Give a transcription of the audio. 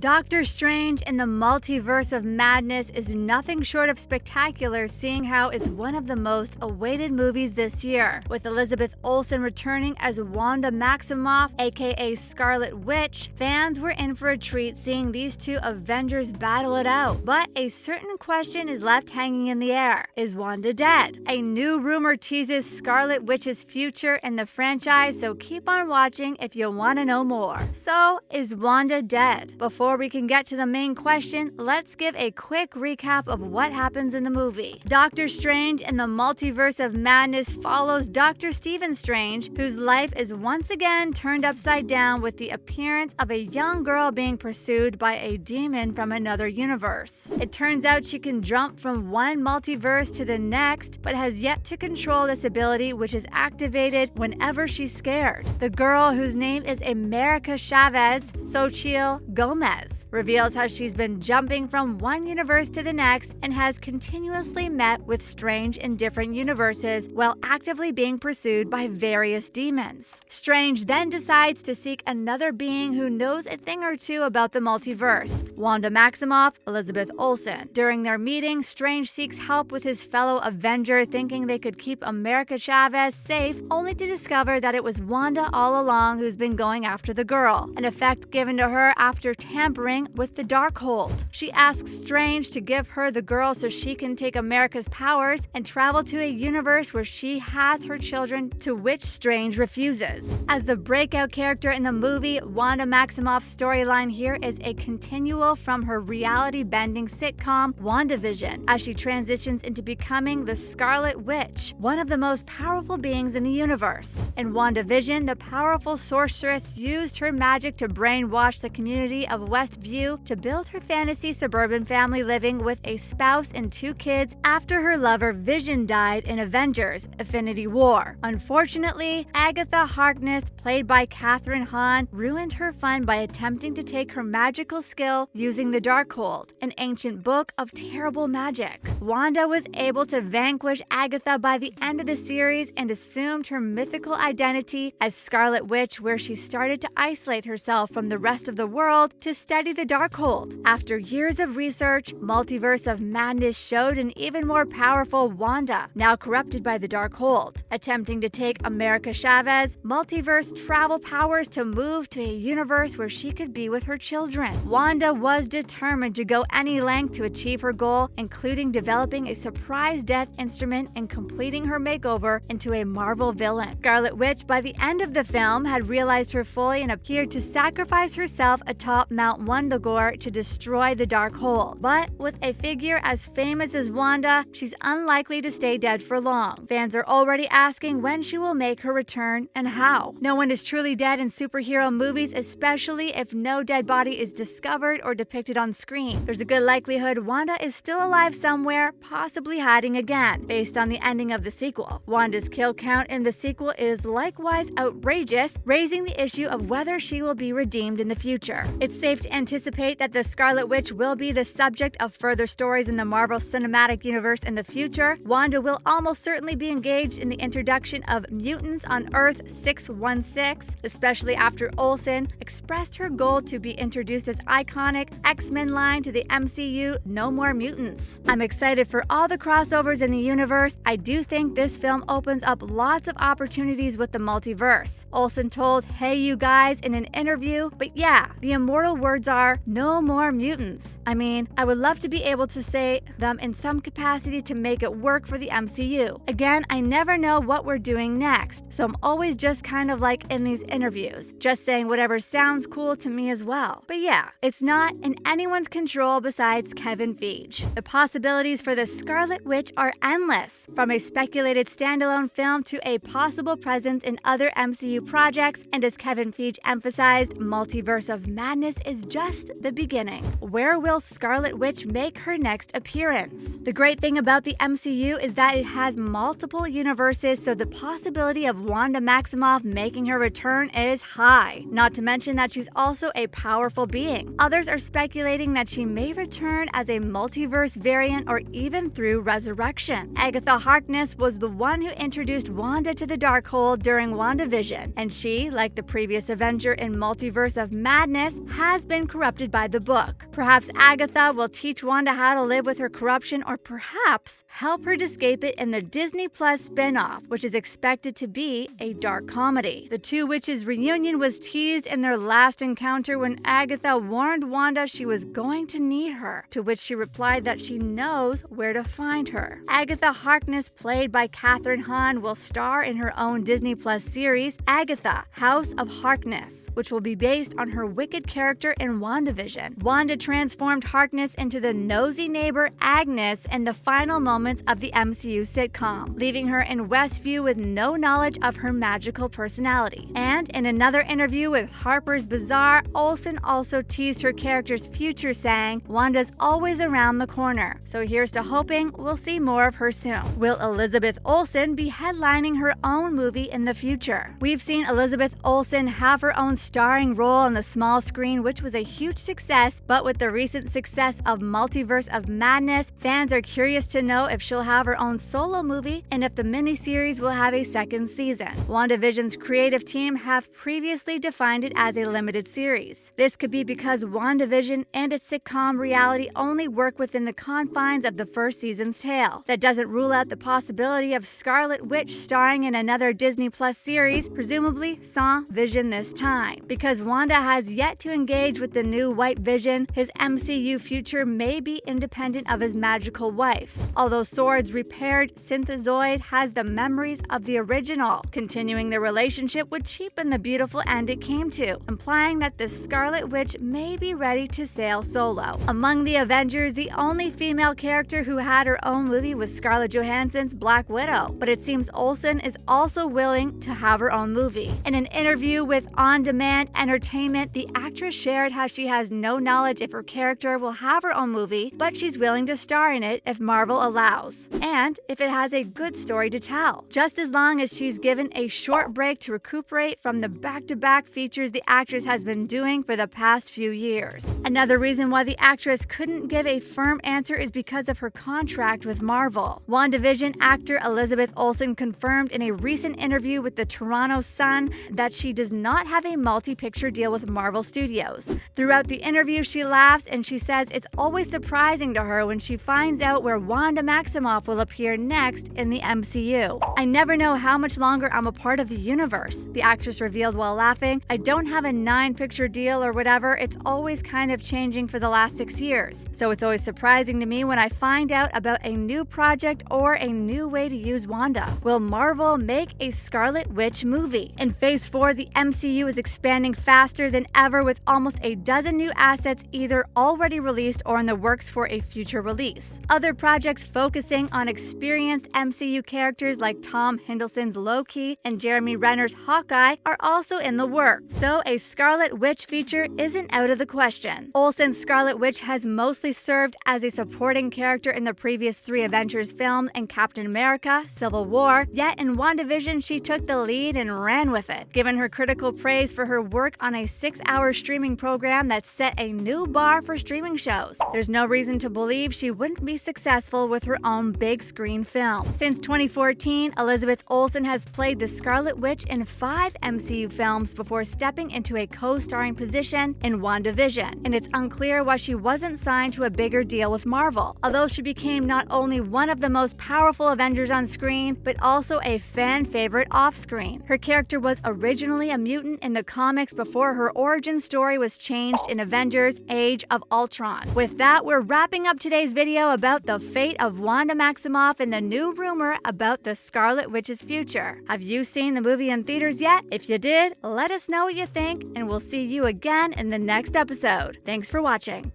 Doctor Strange in the Multiverse of Madness is nothing short of spectacular, seeing how it's one of the most awaited movies this year. With Elizabeth Olsen returning as Wanda Maximoff, aka Scarlet Witch, fans were in for a treat seeing these two Avengers battle it out. But a certain question is left hanging in the air. Is Wanda dead? A new rumor teases Scarlet Witch's future in the franchise, so keep on watching if you want to know more. So, is Wanda dead? Before we can get to the main question, let's give a quick recap of what happens in the movie. Doctor Strange in the Multiverse of Madness follows Dr. Stephen Strange, whose life is once again turned upside down with the appearance of a young girl being pursued by a demon from another universe. It turns out she can jump from one multiverse to the next, but has yet to control this ability, which is activated whenever she's scared. The girl, whose name is America Chavez, Xochitl Gomez, reveals how she's been jumping from one universe to the next and has continuously met with Strange in different universes while actively being pursued by various demons. Strange then decides to seek another being who knows a thing or two about the multiverse, Wanda Maximoff, Elizabeth Olsen. During their meeting, Strange seeks help with his fellow Avenger, thinking they could keep America Chavez safe, only to discover that it was Wanda all along who's been going after the girl, an effect given to her after tampering with the Darkhold. She asks Strange to give her the girl so she can take America's powers and travel to a universe where she has her children, to which Strange refuses. As the breakout character in the movie, Wanda Maximoff's storyline here is a continual from her reality-bending sitcom WandaVision, as she transitions into becoming the Scarlet Witch, one of the most powerful beings in the universe. In WandaVision, the powerful sorceress used her magic to brainwash the community of Westview to build her fantasy suburban family living with a spouse and 2 kids after her lover Vision died in Avengers: Infinity War. Unfortunately, Agatha Harkness, played by Kathryn Hahn, ruined her fun by attempting to take her magical skill using the Darkhold, an ancient book of terrible magic. Wanda was able to vanquish Agatha by the end of the series and assumed her mythical identity as Scarlet Witch, where she started to isolate herself from the rest of the world to study the Darkhold. After years of research, Multiverse of Madness showed an even more powerful Wanda, now corrupted by the Darkhold, attempting to take America Chavez multiverse travel powers to move to a universe where she could be with her children. Wanda was determined to go any length to achieve her goal, including developing a surprise death instrument and completing her makeover into a Marvel villain. Scarlet Witch, by the end of the film, had realized her folly and appeared to sacrifice herself atop Mount Wundagore to destroy the Darkhold. But with a figure as famous as Wanda, she's unlikely to stay dead for long. Fans are already asking when she will make her return and how. No one is truly dead in superhero movies, especially if no dead body is discovered or depicted on screen. There's a good likelihood Wanda is still alive somewhere, possibly hiding again, based on the ending of the sequel. Wanda's kill count in the sequel is likewise outrageous, raising the issue of whether she will be redeemed in the future. It's safe to anticipate that the Scarlet Witch will be the subject of further stories in the Marvel Cinematic Universe in the future. Wanda will almost certainly be engaged in the introduction of mutants on Earth 616, especially after Olsen expressed her goal to be introduced as iconic X-Men line to the MCU No More Mutants. I'm excited for all the crossovers in the universe. I do think this film opens up lots of opportunities with the multiverse. Olsen told Hey You Guys in an interview, but yeah, the immortal words are no more mutants. I mean, I would love to be able to say them in some capacity to make it work for the MCU. Again, I never know what we're doing next, so I'm always just kind of like in these interviews, just saying whatever sounds cool to me as well. But yeah, it's not in anyone's control besides Kevin Feige. The possibilities for the Scarlet Witch are endless, from a speculated standalone film to a possible presence in other MCU projects, and as Kevin Feige emphasized, Multiverse of Madness is just the beginning. Where will Scarlet Witch make her next appearance? The great thing about the MCU is that it has multiple universes, so the possibility of Wanda Maximoff making her return is high. Not to mention that she's also a powerful being. Others are speculating that she may return as a multiverse variant or even through resurrection. Agatha Harkness was the one who introduced Wanda to the Darkhold during WandaVision, and she, like the previous Avenger in Multiverse of Madness, has been corrupted by the book. Perhaps Agatha will teach Wanda how to live with her corruption, or perhaps help her to escape it in the Disney Plus spin-off, which is expected to be a dark comedy. The two witches' reunion was teased in their last encounter when Agatha warned Wanda she was going to need her, to which she replied that she knows where to find her. Agatha Harkness, played by Kathryn Hahn, will star in her own Disney Plus series, Agatha, House of Harkness, which will be based on her wicked character in WandaVision. Wanda transformed Harkness into the nosy neighbor Agnes in the final moments of the MCU sitcom, leaving her in Westview with no knowledge of her magical personality. And in another interview with Harper's Bazaar, Olsen also teased her character's future, saying, "Wanda's always around the corner, so here's to hoping we'll see more of her soon." Will Elizabeth Olsen be headlining her own movie in the future? We've seen Elizabeth Olsen have her own starring role on the small screen, which was a huge success, but with the recent success of Multiverse of Madness, fans are curious to know if she'll have her own solo movie and if the miniseries will have a second season. WandaVision's creative team have previously defined it as a limited series. This could be because WandaVision and its sitcom reality only work within the confines of the first season's tale. That doesn't rule out the possibility of Scarlet Witch starring in another Disney Plus series, presumably sans Vision this time. Because Wanda has yet to engage with the new White Vision, his MCU future may be independent of his magical wife. Although Sword's repaired synthezoid has the memories of the original, continuing the relationship would cheapen the beautiful end it came to, implying that the Scarlet Witch may be ready to sail solo. Among the Avengers, the only female character who had her own movie was Scarlett Johansson's Black Widow, but it seems Olsen is also willing to have her own movie. In an interview with On Demand Entertainment, the actress shared how she has no knowledge if her character will have her own movie, but she's willing to star in it if Marvel allows, and if it has a good story to tell, just as long as she's given a short break to recuperate from the back-to-back features the actress has been doing for the past few years. Another reason why the actress couldn't give a firm answer is because of her contract with Marvel. WandaVision actor Elizabeth Olsen confirmed in a recent interview with the Toronto Sun that she does not have a multi-picture deal with Marvel Studios. Throughout the interview, she laughs and she says it's always surprising to her when she finds out where Wanda Maximoff will appear next in the MCU. "I never know how much longer I'm a part of the universe," the actress revealed while laughing. "I don't have a 9-picture deal or whatever. It's always kind of changing for the last 6 years. So it's always surprising to me when I find out about a new project or a new way to use Wanda. Will Marvel make a Scarlet Witch movie?" In Phase 4, the MCU is expanding faster than ever, with almost a dozen new assets either already released or in the works for a future release. Other projects focusing on experienced MCU characters like Tom Hiddleston's Loki and Jeremy Renner's Hawkeye are also in the works, so a Scarlet Witch feature isn't out of the question. Olsen's Scarlet Witch has mostly served as a supporting character in the previous 3 Avengers films and Captain America: Civil War, yet in WandaVision she took the lead and ran with it, given her critical praise for her work on a 6-hour streaming program that set a new bar for streaming shows. There's no reason to believe she wouldn't be successful with her own big screen film. Since 2014, Elizabeth Olsen has played the Scarlet Witch in 5 MCU films before stepping into a co-starring position in WandaVision, and it's unclear why she wasn't signed to a bigger deal with Marvel, although she became not only one of the most powerful Avengers on screen, but also a fan favorite off-screen. Her character was originally a mutant in the comics before her origin story was changed in Avengers: Age of Ultron. With that, we're wrapping up today's video about the fate of Wanda Maximoff and the new rumor about the Scarlet Witch's future. Have you seen the movie in theaters yet? If you did, let us know what you think, and we'll see you again in the next episode. Thanks for watching.